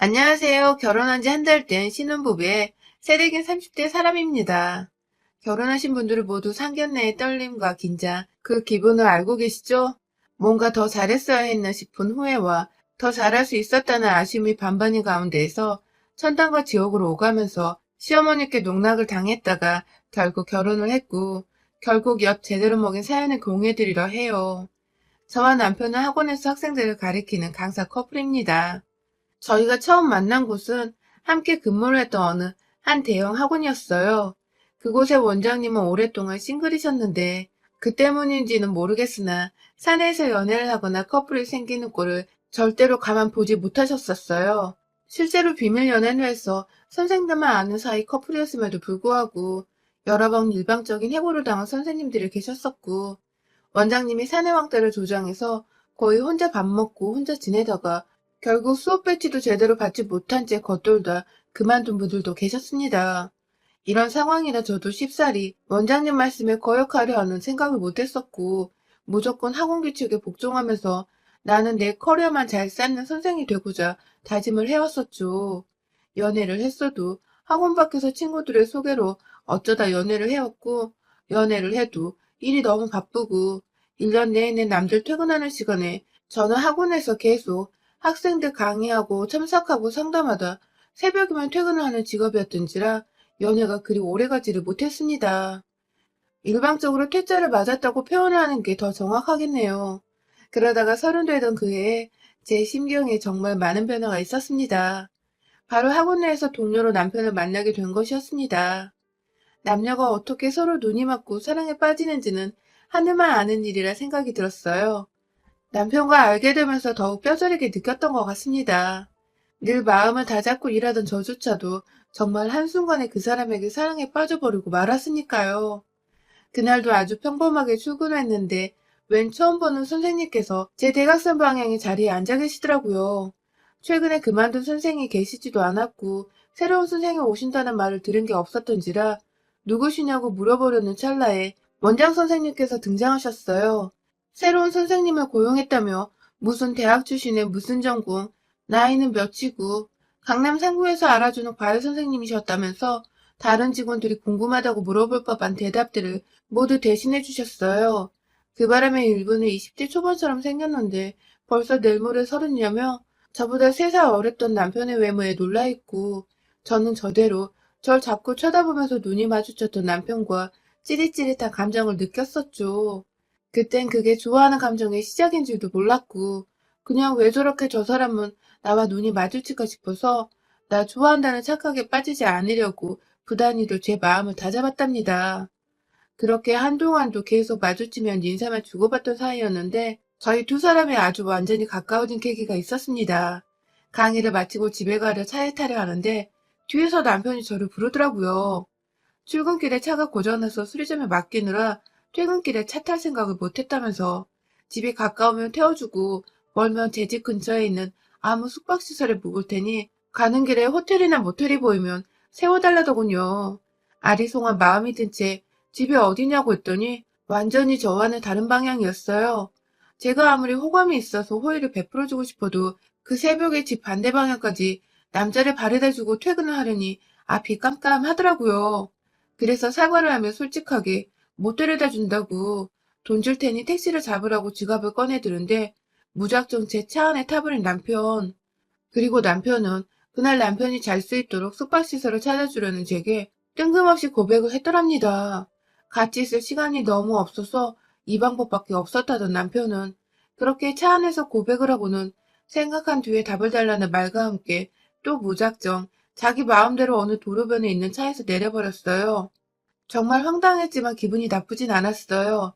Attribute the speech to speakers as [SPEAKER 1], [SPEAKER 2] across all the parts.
[SPEAKER 1] 안녕하세요. 결혼한 지 한 달 된 신혼부부의 새내긴 30대 사람입니다. 결혼하신 분들은 모두 상견례의 떨림과 긴장, 그 기분을 알고 계시죠? 뭔가 더 잘했어야 했나 싶은 후회와 더 잘할 수 있었다는 아쉬움이 반반인 가운데에서 천당과 지옥으로 오가면서 시어머니께 농락을 당했다가 결국 결혼을 했고, 결국 엿 제대로 먹인 사연을 공유해드리려 해요. 저와 남편은 학원에서 학생들을 가리키는 강사 커플입니다. 저희가 처음 만난 곳은 함께 근무를 했던 어느 한 대형 학원이었어요. 그곳의 원장님은 오랫동안 싱글이셨는데 그 때문인지는 모르겠으나 사내에서 연애를 하거나 커플이 생기는 꼴을 절대로 가만 보지 못하셨었어요. 실제로 비밀 연애를 해서 선생님만 아는 사이 커플이었음에도 불구하고 여러 번 일방적인 해고를 당한 선생님들이 계셨었고, 원장님이 사내 왕따를 조장해서 거의 혼자 밥 먹고 혼자 지내다가 결국 수업 배치도 제대로 받지 못한 채 겉돌다 그만둔 분들도 계셨습니다. 이런 상황이라 저도 쉽사리 원장님 말씀에 거역하려 하는 생각을 못했었고, 무조건 학원 규칙에 복종하면서 나는 내 커리어만 잘 쌓는 선생이 되고자 다짐을 해왔었죠. 연애를 했어도 학원 밖에서 친구들의 소개로 어쩌다 연애를 해왔고, 연애를 해도 일이 너무 바쁘고 1년 내내 남들 퇴근하는 시간에 저는 학원에서 계속 학생들 강의하고 참석하고 상담하다 새벽이면 퇴근을 하는 직업이었던지라 연애가 그리 오래가지를 못했습니다. 일방적으로 퇴짜를 맞았다고 표현을 하는 게 더 정확하겠네요. 그러다가 30 되던 그 해에 제 심경에 정말 많은 변화가 있었습니다. 바로 학원 내에서 동료로 남편을 만나게 된 것이었습니다. 남녀가 어떻게 서로 눈이 맞고 사랑에 빠지는지는 하늘만 아는 일이라 생각이 들었어요. 남편과 알게 되면서 더욱 뼈저리게 느꼈던 것 같습니다. 늘 마음을 다잡고 일하던 저조차도 정말 한순간에 그 사람에게 사랑에 빠져버리고 말았으니까요. 그날도 아주 평범하게 출근했는데 웬 처음 보는 선생님께서 제 대각선 방향의 자리에 앉아 계시더라고요. 최근에 그만둔 선생이 계시지도 않았고 새로운 선생이 오신다는 말을 들은 게 없었던지라 누구시냐고 물어보려는 찰나에 원장 선생님께서 등장하셨어요. 새로운 선생님을 고용했다며 무슨 대학 출신의 무슨 전공, 나이는 몇이고 강남 상구에서 알아주는 과외 선생님이셨다면서 다른 직원들이 궁금하다고 물어볼 법한 대답들을 모두 대신해 주셨어요. 그 바람에 일부는 20대 초반처럼 생겼는데 벌써 내일 모레 30이냐며 저보다 3살 어렸던 남편의 외모에 놀라있고, 저는 저대로 절 자꾸 쳐다보면서 눈이 마주쳤던 남편과 찌릿찌릿한 감정을 느꼈었죠. 그땐 그게 좋아하는 감정의 시작인 줄도 몰랐고, 그냥 왜 저렇게 저 사람은 나와 눈이 마주칠까 싶어서 나 좋아한다는 착각에 빠지지 않으려고 부단히도 제 마음을 다잡았답니다. 그렇게 한동안도 계속 마주치면 인사만 주고받던 사이였는데 저희 두 사람이 아주 완전히 가까워진 계기가 있었습니다. 강의를 마치고 집에 가려 차에 타려 하는데 뒤에서 남편이 저를 부르더라고요. 출근길에 차가 고장나서 수리점에 맡기느라 퇴근길에 차 탈 생각을 못했다면서 집이 가까우면 태워주고 멀면 제 집 근처에 있는 아무 숙박시설에 묵을 테니 가는 길에 호텔이나 모텔이 보이면 세워달라더군요. 아리송한 마음이 든 채 집이 어디냐고 했더니 완전히 저와는 다른 방향이었어요. 제가 아무리 호감이 있어서 호의를 베풀어주고 싶어도 그 새벽에 집 반대 방향까지 남자를 바래다주고 퇴근을 하려니 앞이 깜깜하더라고요. 그래서 사과를 하며 솔직하게 못 데려다 준다고 돈 줄 테니 택시를 잡으라고 지갑을 꺼내드는데 무작정 제 차 안에 타버린 남편. 그리고 남편은 그날 남편이 잘 수 있도록 숙박시설을 찾아주려는 제게 뜬금없이 고백을 했더랍니다. 같이 있을 시간이 너무 없어서 이 방법밖에 없었다던 남편은 그렇게 차 안에서 고백을 하고는 생각한 뒤에 답을 달라는 말과 함께 또 무작정 자기 마음대로 어느 도로변에 있는 차에서 내려버렸어요. 정말 황당했지만 기분이 나쁘진 않았어요.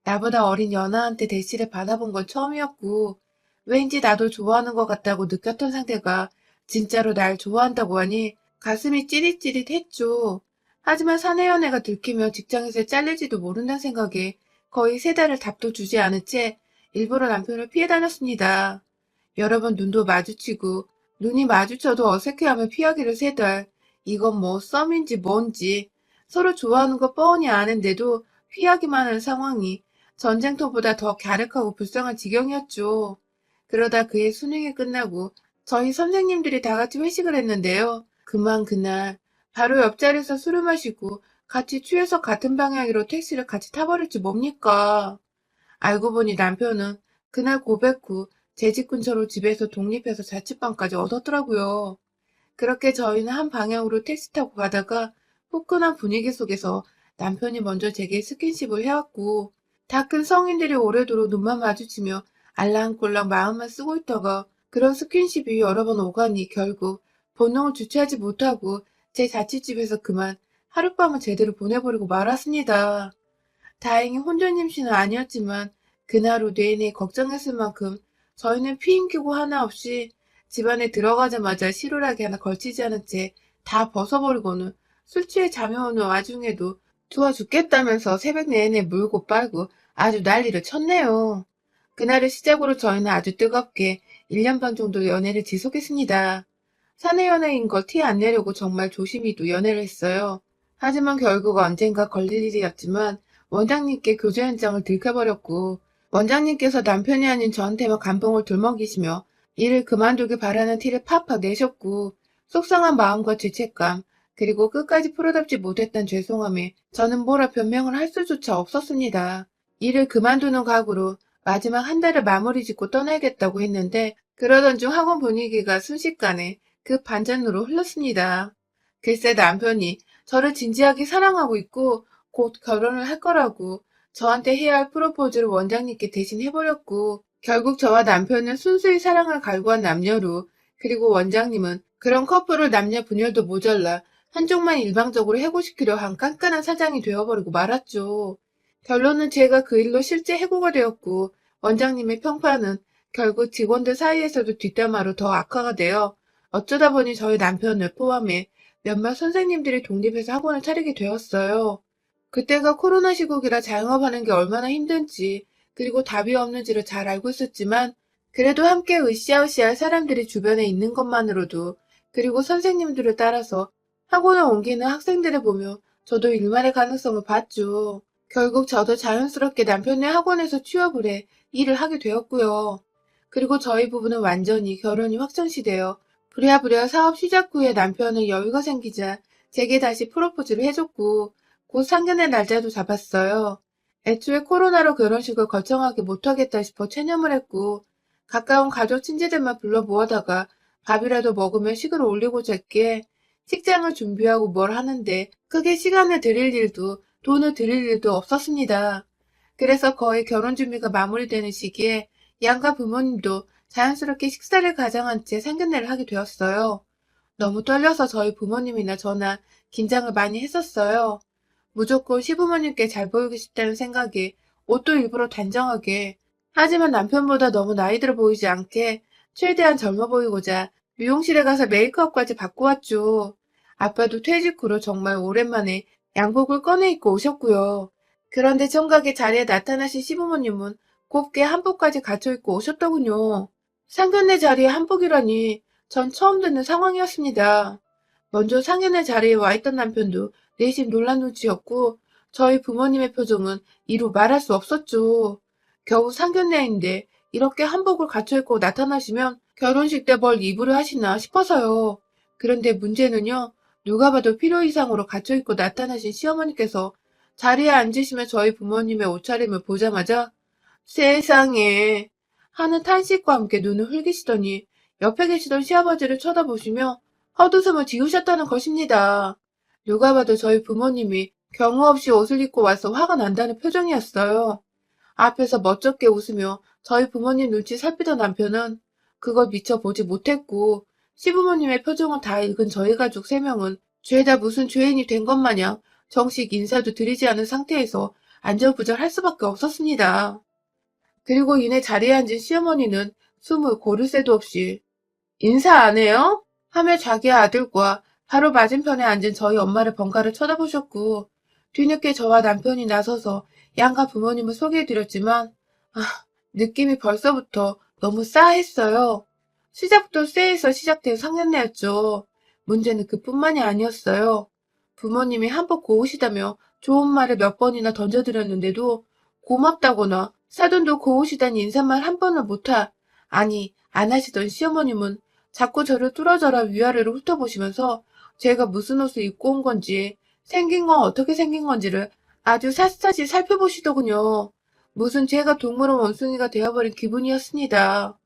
[SPEAKER 1] 나보다 어린 연하한테 대시를 받아본 건 처음이었고, 왠지 나도 좋아하는 것 같다고 느꼈던 상대가 진짜로 날 좋아한다고 하니 가슴이 찌릿찌릿했죠. 하지만 사내 연애가 들키며 직장에서 잘릴지도 모른다는 생각에 거의 3달을 답도 주지 않은 채 일부러 남편을 피해 다녔습니다. 여러 번 눈도 마주치고 눈이 마주쳐도 어색해하며 피하기를 3달. 이건 뭐 썸인지 뭔지 서로 좋아하는 거 뻔히 아는데도 피하기만 하는 상황이 전쟁터보다 더 갸륵하고 불쌍한 지경이었죠. 그러다 그의 수능이 끝나고 저희 선생님들이 다 같이 회식을 했는데요. 그날 바로 옆자리에서 술을 마시고 같이 취해서 같은 방향으로 택시를 같이 타버릴지 뭡니까? 알고 보니 남편은 그날 고백 후 제 집 근처로 집에서 독립해서 자취방까지 얻었더라고요. 그렇게 저희는 한 방향으로 택시 타고 가다가 후끈한 분위기 속에서 남편이 먼저 제게 스킨십을 해왔고, 다 큰 성인들이 오래도록 눈만 마주치며 알랑꼴랑 마음만 쓰고 있다가 그런 스킨십이 여러 번 오가니 결국 본능을 주체하지 못하고 제 자취집에서 그만 하룻밤을 제대로 보내버리고 말았습니다. 다행히 혼전 임신은 아니었지만 그날 후 내내 걱정했을 만큼 저희는 피임기고 하나 없이 집안에 들어가자마자 실오라기 하나 걸치지 않은 채 다 벗어버리고는 술 취해 잠이 오는 와중에도 좋아 죽겠다면서 새벽 내내 물고 빨고 아주 난리를 쳤네요. 그날을 시작으로 저희는 아주 뜨겁게 1년 반 정도 연애를 지속했습니다. 사내 연애인 걸 티 안 내려고 정말 조심히 또 연애를 했어요. 하지만 결국 언젠가 걸릴 일이었지만 원장님께 교제 현장을 들켜버렸고, 원장님께서 남편이 아닌 저한테만 감봉을 들먹이시며 일을 그만두길 바라는 티를 팍팍 내셨고, 속상한 마음과 죄책감, 그리고 끝까지 풀어답지 못했던 죄송함에 저는 뭐라 변명을 할 수조차 없었습니다. 일을 그만두는 각오로 마지막 한 달을 마무리 짓고 떠나야겠다고 했는데, 그러던 중 학원 분위기가 순식간에 그 반전으로 흘렀습니다. 글쎄 남편이 저를 진지하게 사랑하고 있고 곧 결혼을 할 거라고 저한테 해야 할 프로포즈를 원장님께 대신 해버렸고, 결국 저와 남편은 순수히 사랑을 갈구한 남녀로, 그리고 원장님은 그런 커플을 남녀 분열도 모자라 한쪽만 일방적으로 해고시키려 한 깐깐한 사장이 되어버리고 말았죠. 결론은 제가 그 일로 실제 해고가 되었고, 원장님의 평판은 결국 직원들 사이에서도 뒷담화로 더 악화가 되어 어쩌다 보니 저희 남편을 포함해 몇몇 선생님들이 독립해서 학원을 차리게 되었어요. 그때가 코로나 시국이라 자영업하는 게 얼마나 힘든지, 그리고 답이 없는지를 잘 알고 있었지만 그래도 함께 으쌰으쌰할 사람들이 주변에 있는 것만으로도, 그리고 선생님들을 따라서 학원을 옮기는 학생들을 보며 저도 일만의 가능성을 봤죠. 결국 저도 자연스럽게 남편의 학원에서 취업을 해 일을 하게 되었고요. 그리고 저희 부부는 완전히 결혼이 확정시되어 부랴부랴 사업 시작 후에 남편은 여유가 생기자 제게 다시 프로포즈를 해줬고, 곧 상견례 날짜도 잡았어요. 애초에 코로나로 결혼식을 거창하게 못하겠다 싶어 체념을 했고, 가까운 가족 친지들만 불러 모아다가 밥이라도 먹으며 식을 올리고자 했기에 식장을 준비하고 뭘 하는데 크게 시간을 들일 일도 돈을 들일 일도 없었습니다. 그래서 거의 결혼 준비가 마무리되는 시기에 양가 부모님도 자연스럽게 식사를 가장한 채 상견례를 하게 되었어요. 너무 떨려서 저희 부모님이나 저나 긴장을 많이 했었어요. 무조건 시부모님께 잘 보이고 싶다는 생각에 옷도 일부러 단정하게, 하지만 남편보다 너무 나이 들어 보이지 않게 최대한 젊어 보이고자 미용실에 가서 메이크업까지 받고 왔죠. 아빠도 퇴직 후로 정말 오랜만에 양복을 꺼내 입고 오셨고요. 그런데 청각의 자리에 나타나신 시부모님은 곱게 한복까지 갖춰 입고 오셨더군요. 상견례 자리에 한복이라니 전 처음 듣는 상황이었습니다. 먼저 상견례 자리에 와 있던 남편도 내심 놀란 눈치였고, 저희 부모님의 표정은 이루 말할 수 없었죠. 겨우 상견례인데 이렇게 한복을 갖춰 입고 나타나시면 결혼식 때 뭘 입으려 하시나 싶어서요. 그런데 문제는요, 누가 봐도 필요 이상으로 갖춰 입고 나타나신 시어머니께서 자리에 앉으시며 저희 부모님의 옷차림을 보자마자 세상에 하는 탄식과 함께 눈을 흘기시더니 옆에 계시던 시아버지를 쳐다보시며 헛웃음을 지으셨다는 것입니다. 누가 봐도 저희 부모님이 경우 없이 옷을 입고 와서 화가 난다는 표정이었어요. 앞에서 멋쩍게 웃으며 저희 부모님 눈치 살피던 남편은 그걸 미처 보지 못했고, 시부모님의 표정을 다 읽은 저희 가족 3명은 죄다 무슨 죄인이 된 것 마냥 정식 인사도 드리지 않은 상태에서 안절부절할 수밖에 없었습니다. 그리고 이내 자리에 앉은 시어머니는 숨을 고를 새도 없이 인사 안 해요? 하며 자기 아들과 바로 맞은편에 앉은 저희 엄마를 번갈아 쳐다보셨고, 뒤늦게 저와 남편이 나서서 양가 부모님을 소개해드렸지만, 아, 느낌이 벌써부터 너무 싸했어요. 시작부터 쎄해서 시작된 상견례였죠. 문제는 그뿐만이 아니었어요. 부모님이 한복 고우시다며 좋은 말을 몇 번이나 던져드렸는데도 고맙다거나 사돈도 고우시다니 인사말 한 번을 못하, 아니 안 하시던 시어머님은 자꾸 저를 뚫어져라 위아래로 훑어보시면서 제가 무슨 옷을 입고 온 건지, 생긴 건 어떻게 생긴 건지를 아주 샅샅이 살펴보시더군요. 무슨 제가 동물원 원숭이가 되어버린 기분이었습니다.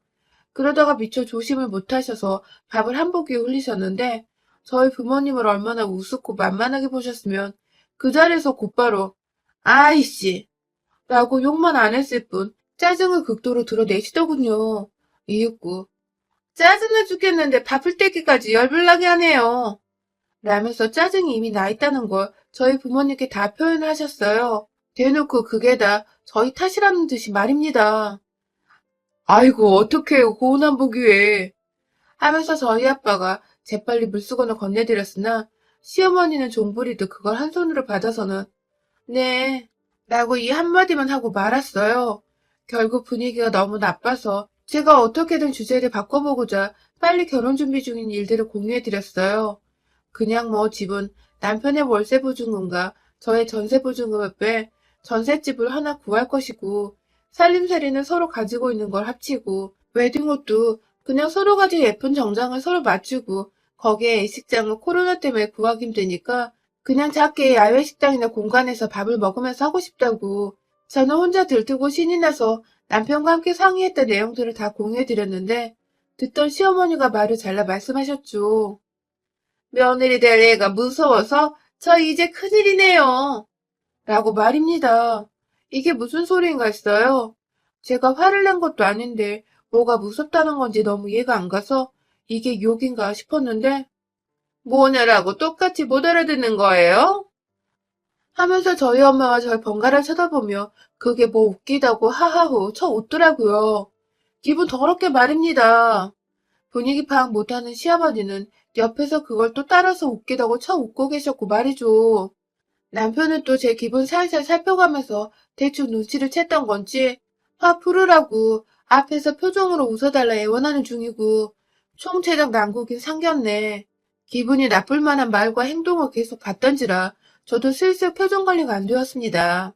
[SPEAKER 1] 그러다가 미처 조심을 못하셔서 밥을 한복 위에 흘리셨는데 저희 부모님을 얼마나 우습고 만만하게 보셨으면 그 자리에서 곧바로 아이씨 라고 욕만 안 했을 뿐 짜증을 극도로 드러내시더군요. 이윽고 짜증나 죽겠는데 밥을 떼기까지 열불나게 하네요. 라면서 짜증이 이미 나 있다는 걸 저희 부모님께 다 표현하셨어요. 대놓고 그게 다 저희 탓이라는 듯이 말입니다. 아이고 어떡해요 고운한 보기 에 하면서 저희 아빠가 재빨리 물수건을 건네드렸으나 시어머니는 종부리듯 그걸 한 손으로 받아서는 네 라고 이 한마디만 하고 말았어요. 결국 분위기가 너무 나빠서 제가 어떻게든 주제를 바꿔보고자 빨리 결혼 준비 중인 일들을 공유해드렸어요. 그냥 뭐 집은 남편의 월세 보증금과 저의 전세 보증금을 빼 전셋집을 하나 구할 것이고 살림살이는 서로 가지고 있는 걸 합치고 웨딩옷도 그냥 서로 가진 예쁜 정장을 서로 맞추고 거기에 예식장은 코로나 때문에 구하기 힘드니까 그냥 작게 야외 식당이나 공간에서 밥을 먹으면서 하고 싶다고 저는 혼자 들뜨고 신이 나서 남편과 함께 상의했던 내용들을 다 공유해드렸는데 듣던 시어머니가 말을 잘라 말씀하셨죠. 며느리 될 애가 무서워서 저 이제 큰일이네요. 라고 말입니다. 이게 무슨 소리인가 했어요. 제가 화를 낸 것도 아닌데 뭐가 무섭다는 건지 너무 이해가 안 가서 이게 욕인가 싶었는데 뭐냐라고 똑같이 못 알아듣는 거예요? 하면서 저희 엄마와 절 번갈아 쳐다보며 그게 뭐 웃기다고 하하호 쳐 웃더라고요. 기분 더럽게 말입니다. 분위기 파악 못하는 시아버지는 옆에서 그걸 또 따라서 웃기다고 쳐 웃고 계셨고 말이죠. 남편은 또 제 기분 살살 살펴가면서 대충 눈치를 챘던 건지 화 풀으라고 앞에서 표정으로 웃어달라 애원하는 중이고 총체적 난국인 상견례. 기분이 나쁠 만한 말과 행동을 계속 봤던지라 저도 슬슬 표정 관리가 안 되었습니다.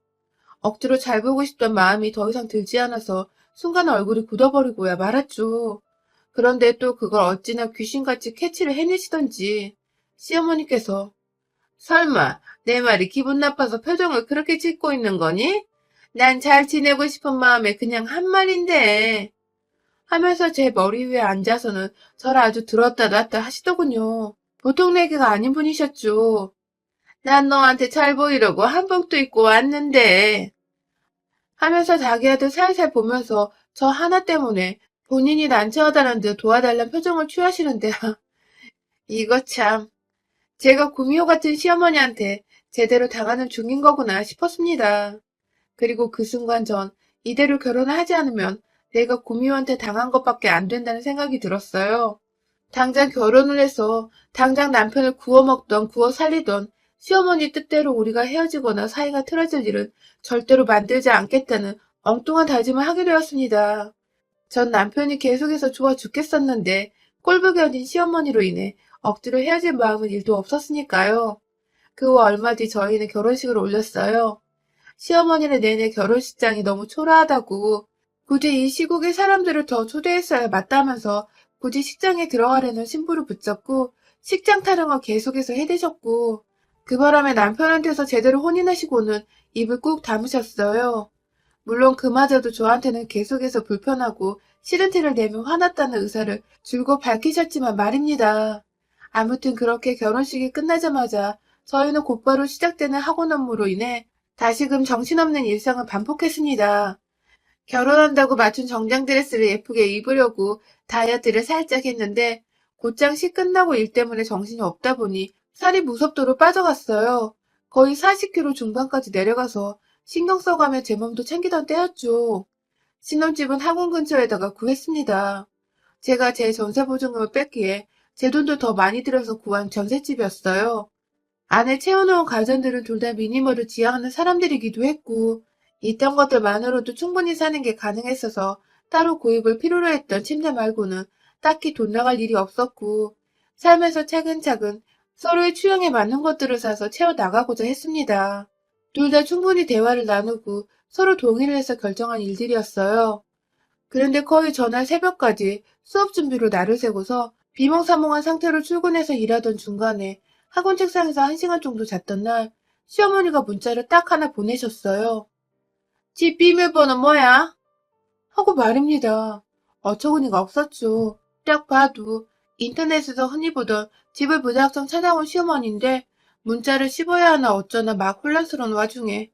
[SPEAKER 1] 억지로 잘 보고 싶던 마음이 더 이상 들지 않아서 순간 얼굴이 굳어버리고야 말았죠. 그런데 또 그걸 어찌나 귀신같이 캐치를 해내시던지 시어머니께서 설마 내 말이 기분 나빠서 표정을 그렇게 짓고 있는 거니? 난 잘 지내고 싶은 마음에 그냥 한 말인데 하면서 제 머리 위에 앉아서는 저를 아주 들었다 놨다 하시더군요. 보통 내기가 아닌 분이셨죠. 난 너한테 잘 보이려고 한복도 입고 왔는데 하면서 자기 아들 살살 보면서 저 하나 때문에 본인이 난처하다는 듯 도와달란 표정을 취하시는데 이거 참 제가 구미호 같은 시어머니한테 제대로 당하는 중인 거구나 싶었습니다. 그리고 그 순간 전 이대로 결혼을 하지 않으면 내가 구미호한테 당한 것밖에 안 된다는 생각이 들었어요. 당장 결혼을 해서 당장 남편을 구워 먹던 구워 살리던 시어머니 뜻대로 우리가 헤어지거나 사이가 틀어질 일은 절대로 만들지 않겠다는 엉뚱한 다짐을 하게 되었습니다. 전 남편이 계속해서 좋아 죽겠었는데 꼴보기 어린 시어머니로 인해 억지로 헤어질 마음은 일도 없었으니까요. 그 후 얼마 뒤 저희는 결혼식을 올렸어요. 시어머니는 내내 결혼식장이 너무 초라하다고 굳이 이 시국에 사람들을 더 초대했어야 맞다면서 굳이 식장에 들어가려는 신부를 붙잡고 식장 타령을 계속해서 해대셨고 그 바람에 남편한테서 제대로 혼인하시고는 입을 꾹 다무셨어요. 물론 그마저도 저한테는 계속해서 불편하고 싫은 티를 내며 화났다는 의사를 줄곧 밝히셨지만 말입니다. 아무튼 그렇게 결혼식이 끝나자마자 저희는 곧바로 시작되는 학원 업무로 인해 다시금 정신없는 일상을 반복했습니다. 결혼한다고 맞춘 정장 드레스를 예쁘게 입으려고 다이어트를 살짝 했는데 곧장 시 끝나고 일 때문에 정신이 없다 보니 살이 무섭도록 빠져갔어요. 거의 40kg 중반까지 내려가서 신경 써가며 제 몸도 챙기던 때였죠. 신혼집은 학원 근처에다가 구했습니다. 제가 제 전세보증금을 뺐기에 제 돈도 더 많이 들여서 구한 전셋집이었어요. 안에 채워놓은 가전들은 둘 다 미니멀을 지향하는 사람들이기도 했고 있던 것들만으로도 충분히 사는 게 가능했어서 따로 구입을 필요로 했던 침대 말고는 딱히 돈 나갈 일이 없었고 살면서 차근차근 서로의 취향에 맞는 것들을 사서 채워나가고자 했습니다. 둘 다 충분히 대화를 나누고 서로 동의를 해서 결정한 일들이었어요. 그런데 거의 전날 새벽까지 수업 준비로 날을 새고서 비몽사몽한 상태로 출근해서 일하던 중간에 학원 책상에서 1시간 정도 잤던 날 시어머니가 문자를 딱 하나 보내셨어요. 집 비밀번호 뭐야? 하고 말입니다. 어처구니가 없었죠. 딱 봐도 인터넷에서 흔히 보던 집을 무작정 찾아온 시어머니인데 문자를 씹어야 하나 어쩌나 막 혼란스러운 와중에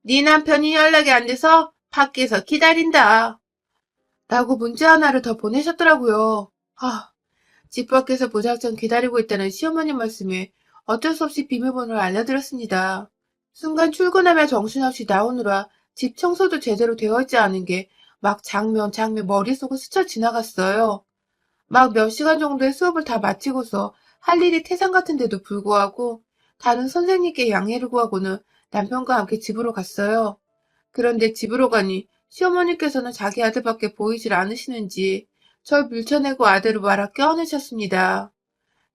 [SPEAKER 1] 네 남편이 연락이 안 돼서 밖에서 기다린다. 라고 문자 하나를 더 보내셨더라고요. 집 밖에서 무작정 기다리고 있다는 시어머니 말씀에 어쩔 수 없이 비밀번호를 알려드렸습니다. 순간 출근하며 정신없이 나오느라 집 청소도 제대로 되어 있지 않은 게 막 장면 머릿속을 스쳐 지나갔어요. 막 몇 시간 정도의 수업을 다 마치고서 할 일이 태산 같은데도 불구하고 다른 선생님께 양해를 구하고는 남편과 함께 집으로 갔어요. 그런데 집으로 가니 시어머니께서는 자기 아들밖에 보이질 않으시는지 절 밀쳐내고 아들을 말아 껴안으셨습니다.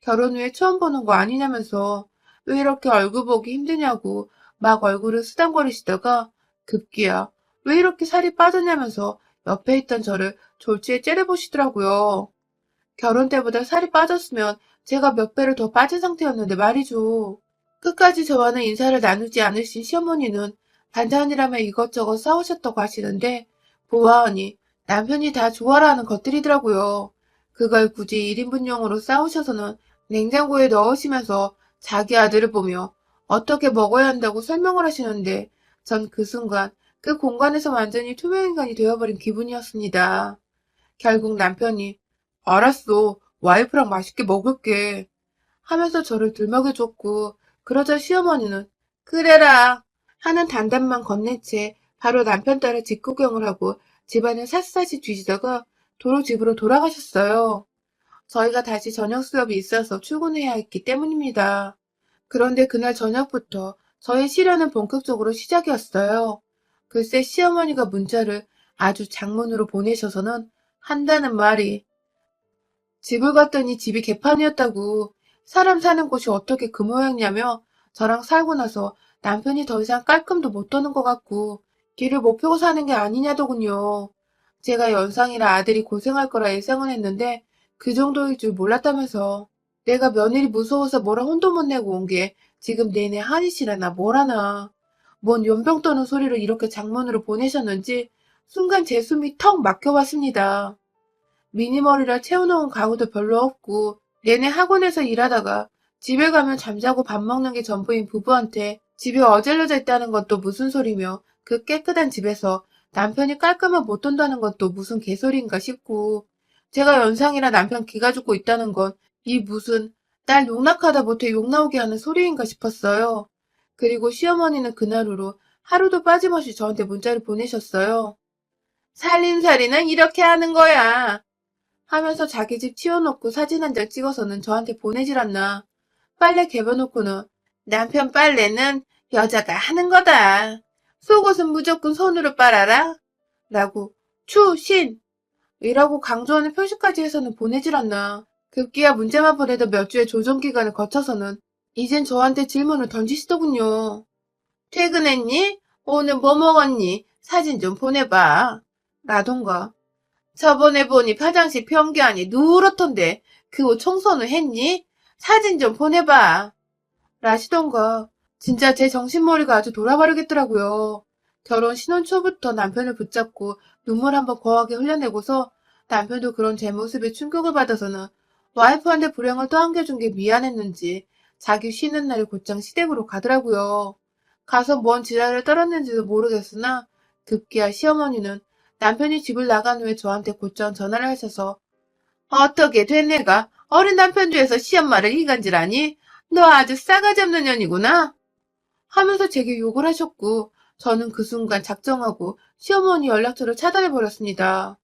[SPEAKER 1] 결혼 후에 처음 보는 거 아니냐면서 왜 이렇게 얼굴 보기 힘드냐고 막 얼굴을 쓰담거리시다가 급기야 왜 이렇게 살이 빠졌냐면서 옆에 있던 저를 졸지에 째려보시더라고요. 결혼 때보다 살이 빠졌으면 제가 몇 배를 더 빠진 상태였는데 말이죠. 끝까지 저와는 인사를 나누지 않으신 시어머니는 반찬이라며 이것저것 싸우셨다고 하시는데 보아하니 남편이 다 좋아라 하는 것들이더라고요. 그걸 굳이 1인분용으로 싸우셔서는 냉장고에 넣으시면서 자기 아들을 보며 어떻게 먹어야 한다고 설명을 하시는데 전 그 순간 그 공간에서 완전히 투명인간이 되어버린 기분이었습니다. 결국 남편이 알았어. 와이프랑 맛있게 먹을게. 하면서 저를 들먹여줬고 그러자 시어머니는 그래라 하는 단답만 건넨 채 바로 남편 따라 집구경을 하고 집안을 샅샅이 뒤지다가 도로 집으로 돌아가셨어요. 저희가 다시 저녁 수업이 있어서 출근해야 했기 때문입니다. 그런데 그날 저녁부터 저의 시련은 본격적으로 시작이었어요. 글쎄 시어머니가 문자를 아주 장문으로 보내셔서는 한다는 말이 집을 갔더니 집이 개판이었다고 사람 사는 곳이 어떻게 그 모양이냐며 저랑 살고 나서 남편이 더 이상 깔끔도 못 도는 것 같고 길을 못 펴고 사는 게 아니냐더군요. 제가 연상이라 아들이 고생할 거라 예상은 했는데 그 정도일 줄 몰랐다면서 내가 며느리 무서워서 뭐라 혼도 못 내고 온 게 지금 내내 한이 씨라나 뭐라나 뭔 연병 떠는 소리를 이렇게 장문으로 보내셨는지 순간 제 숨이 턱 막혀왔습니다. 미니멀이라 채워놓은 가구도 별로 없고 내내 학원에서 일하다가 집에 가면 잠자고 밥 먹는 게 전부인 부부한테 집이 어질러져 있다는 것도 무슨 소리며 그 깨끗한 집에서 남편이 깔끔을 못 돈다는 것도 무슨 개소리인가 싶고 제가 연상이라 남편 기가 죽고 있다는 건 이 무슨 날 농락하다 못해 욕 나오게 하는 소리인가 싶었어요. 그리고 시어머니는 그날후로 하루도 빠짐없이 저한테 문자를 보내셨어요. 살림살이는 이렇게 하는 거야. 하면서 자기 집 치워놓고 사진 한 장 찍어서는 저한테 보내질 않나. 빨래 개겨놓고는 남편 빨래는 여자가 하는 거다. 속옷은 무조건 손으로 빨아라. 라고 추신! 이라고 강조하는 표시까지 해서는 보내질 않나. 급기야 문자만 보내던 몇 주의 조정 기간을 거쳐서는 이젠 저한테 질문을 던지시더군요. 퇴근했니? 오늘 뭐 먹었니? 사진 좀 보내봐. 라던가. 저번에 보니 화장실 변기안이 누렇던데 그거 청소는 했니? 사진 좀 보내봐. 라시던가. 진짜 제 정신머리가 아주 돌아버리겠더라고요. 결혼 신혼 초부터 남편을 붙잡고 눈물 한번 거하게 흘려내고서 남편도 그런 제 모습에 충격을 받아서는 와이프한테 불행을 떠안겨준 게 미안했는지 자기 쉬는 날에 곧장 시댁으로 가더라고요. 가서 뭔 지랄을 떨었는지도 모르겠으나 급기야 시어머니는 남편이 집을 나간 후에 저한테 곧장 전화를 하셔서 어떻게 된 애가 어린 남편 뒤에서 시엄마를 이간질하니? 너 아주 싸가지 없는 년이구나. 하면서 제게 욕을 하셨고 저는 그 순간 작정하고 시어머니 연락처를 차단해버렸습니다.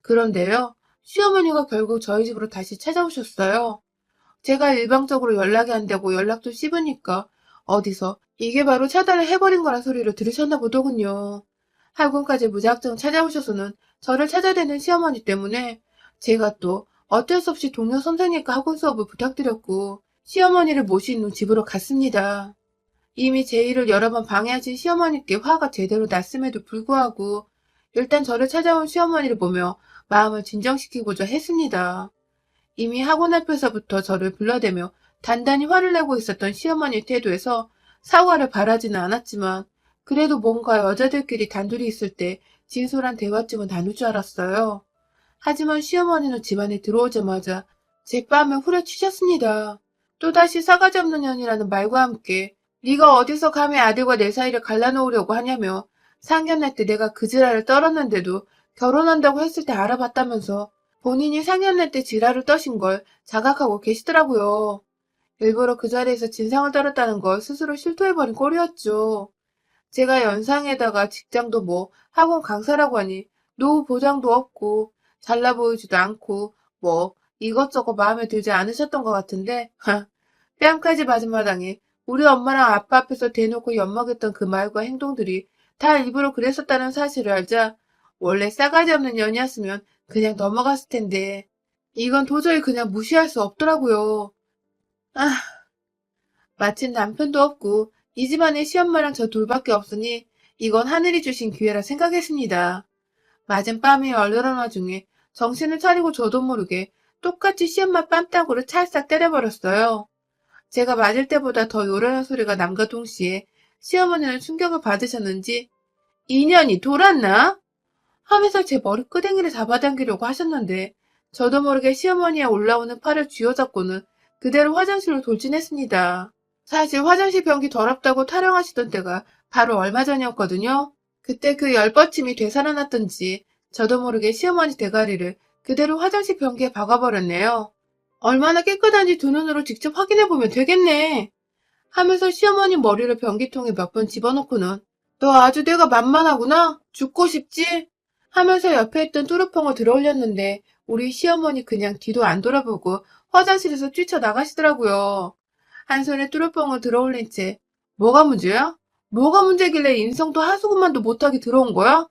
[SPEAKER 1] 그런데요. 시어머니가 결국 저희 집으로 다시 찾아오셨어요. 제가 일방적으로 연락이 안 되고 연락도 씹으니까 어디서 이게 바로 차단을 해버린 거란 소리를 들으셨나 보더군요. 학원까지 무작정 찾아오셔서는 저를 찾아대는 시어머니 때문에 제가 또 어쩔 수 없이 동료 선생님과 학원 수업을 부탁드렸고 시어머니를 모신 후 집으로 갔습니다. 이미 제 일을 여러 번 방해하신 시어머니께 화가 제대로 났음에도 불구하고 일단 저를 찾아온 시어머니를 보며 마음을 진정시키고자 했습니다. 이미 학원 앞에서부터 저를 불러대며 단단히 화를 내고 있었던 시어머니 태도에서 사과를 바라지는 않았지만 그래도 뭔가 여자들끼리 단둘이 있을 때 진솔한 대화쯤은 나눌 줄 알았어요. 하지만 시어머니는 집안에 들어오자마자 제 뺨을 후려치셨습니다. 또다시 싸가지 없는 년이라는 말과 함께 네가 어디서 감히 아들과 내 사이를 갈라놓으려고 하냐며 상견례 때 내가 그 지랄을 떨었는데도 결혼한다고 했을 때 알아봤다면서 본인이 상견례 때 지랄을 떠신 걸 자각하고 계시더라고요. 일부러 그 자리에서 진상을 떨었다는 걸 스스로 실토해버린 꼴이었죠. 제가 연상에다가 직장도 뭐 학원 강사라고 하니 노후 보장도 없고 잘나 보이지도 않고 뭐 이것저것 마음에 들지 않으셨던 것 같은데 뺨까지 맞은 마당에 우리 엄마랑 아빠 앞에서 대놓고 엿먹였던 그 말과 행동들이 다 일부러 그랬었다는 사실을 알자 원래 싸가지 없는 년이었으면 그냥 넘어갔을 텐데 이건 도저히 그냥 무시할 수 없더라고요. 아, 마침 남편도 없고 이 집안에 시엄마랑 저 둘밖에 없으니 이건 하늘이 주신 기회라 생각했습니다. 맞은 뺨이 얼얼한 와중에 정신을 차리고 저도 모르게 똑같이 시엄마 뺨따구를 찰싹 때려버렸어요. 제가 맞을 때보다 더 요란한 소리가 남과 동시에 시어머니는 충격을 받으셨는지 "인연이 돌았나?" 하면서 제 머리끄댕이를 잡아당기려고 하셨는데 저도 모르게 시어머니의 올라오는 팔을 쥐어잡고는 그대로 화장실로 돌진했습니다. 사실 화장실 변기 더럽다고 타령하시던 때가 바로 얼마 전이었거든요. 그때 그 열뻗침이 되살아났던지 저도 모르게 시어머니 대가리를 그대로 화장실 변기에 박아버렸네요. 얼마나 깨끗한지 두 눈으로 직접 확인해보면 되겠네. 하면서 시어머니 머리를 변기통에 몇 번 집어넣고는 너 아주 내가 만만하구나. 죽고 싶지? 하면서 옆에 있던 뚜루펑을 들어올렸는데 우리 시어머니 그냥 뒤도 안 돌아보고 화장실에서 뛰쳐나가시더라고요. 한 손에 뚜루펑을 들어올린 채 뭐가 문제야? 뭐가 문제길래 인성도 하수구만도 못하게 들어온 거야?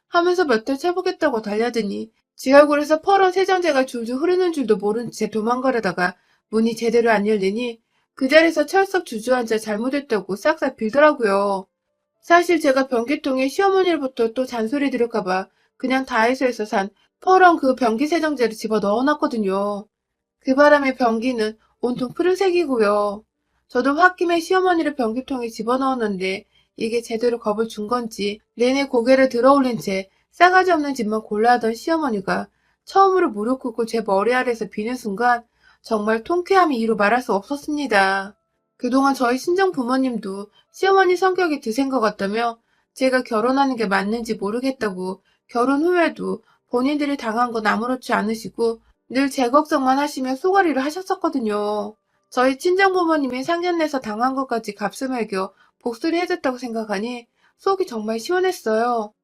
[SPEAKER 1] 하면서 몇 달 쳐보겠다고 달려드니 제 얼굴에서 퍼런 세정제가 줄줄 흐르는 줄도 모른 채 도망가려다가 문이 제대로 안 열리니 그 자리에서 철썩 주저앉아 잘못했다고 싹싹 빌더라고요. 사실 제가 변기통에 시어머니로부터 또 잔소리 들을까봐 그냥 다이소에서 산 퍼런 그 변기 세정제를 집어 넣어놨거든요. 그 바람에 변기는 온통 푸른색이고요. 저도 홧김에 시어머니를 변기통에 집어넣었는데 이게 제대로 겁을 준 건지 내내 고개를 들어올린 채 싸가지 없는 짓만 골라하던 시어머니가 처음으로 무릎 꿇고 제 머리 아래에서 비는 순간 정말 통쾌함이 이루 말할 수 없었습니다. 그동안 저희 친정 부모님도 시어머니 성격이 드센 것 같다며 제가 결혼하는 게 맞는지 모르겠다고 결혼 후에도 본인들이 당한 건 아무렇지 않으시고 늘 제 걱정만 하시며 쏘가리를 하셨었거든요. 저희 친정부모님이 상견례에서 당한 것까지 값을 매겨 복수를 해줬다고 생각하니 속이 정말 시원했어요.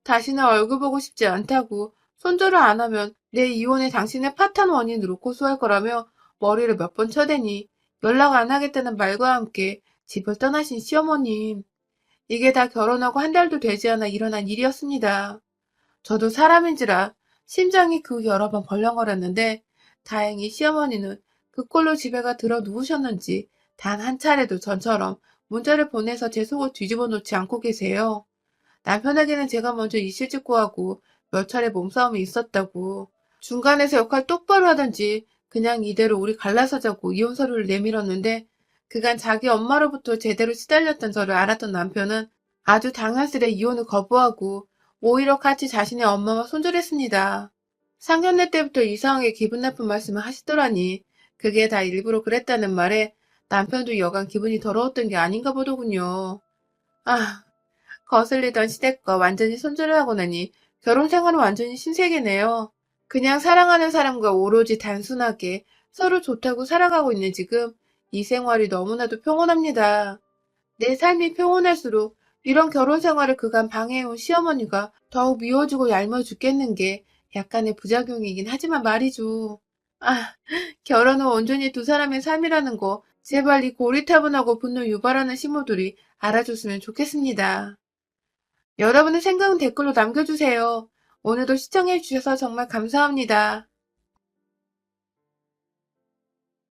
[SPEAKER 1] 다시는 얼굴 보고 싶지 않다고 손절을 안 하면 내 이혼에 당신의 파탄 원인으로 고소할 거라며 머리를 몇 번 쳐대니 연락 안 하겠다는 말과 함께 집을 떠나신 시어머님. 이게 다 결혼하고 한 달도 되지 않아 일어난 일이었습니다. 저도 사람인지라 심장이 그 여러 번 벌렁거렸는데 다행히 시어머니는 그 꼴로 집에 가 들어 누우셨는지 단 한 차례도 전처럼 문자를 보내서 제 속을 뒤집어 놓지 않고 계세요. 남편에게는 제가 먼저 이실직고하고 몇 차례 몸싸움이 있었다고 중간에서 역할 똑바로 하든지 그냥 이대로 우리 갈라서 자고 이혼 서류를 내밀었는데 그간 자기 엄마로부터 제대로 시달렸던 저를 알았던 남편은 아주 당연스레 이혼을 거부하고 오히려 같이 자신의 엄마와 손절했습니다. 상견례 때부터 이상하게 기분 나쁜 말씀을 하시더라니 그게 다 일부러 그랬다는 말에 남편도 여간 기분이 더러웠던 게 아닌가 보더군요. 아, 거슬리던 시댁과 완전히 손절을 하고 나니 결혼 생활은 완전히 신세계네요. 그냥 사랑하는 사람과 오로지 단순하게 서로 좋다고 살아가고 있는 지금 이 생활이 너무나도 평온합니다. 내 삶이 평온할수록 이런 결혼 생활을 그간 방해해온 시어머니가 더욱 미워지고 얄미워 죽겠는 게 약간의 부작용이긴 하지만 말이죠. 아, 결혼 후 온전히 두 사람의 삶이라는 거 제발 이 고리타분하고 분노 유발하는 시모들이 알아줬으면 좋겠습니다. 여러분의 생각은 댓글로 남겨주세요. 오늘도 시청해주셔서 정말 감사합니다.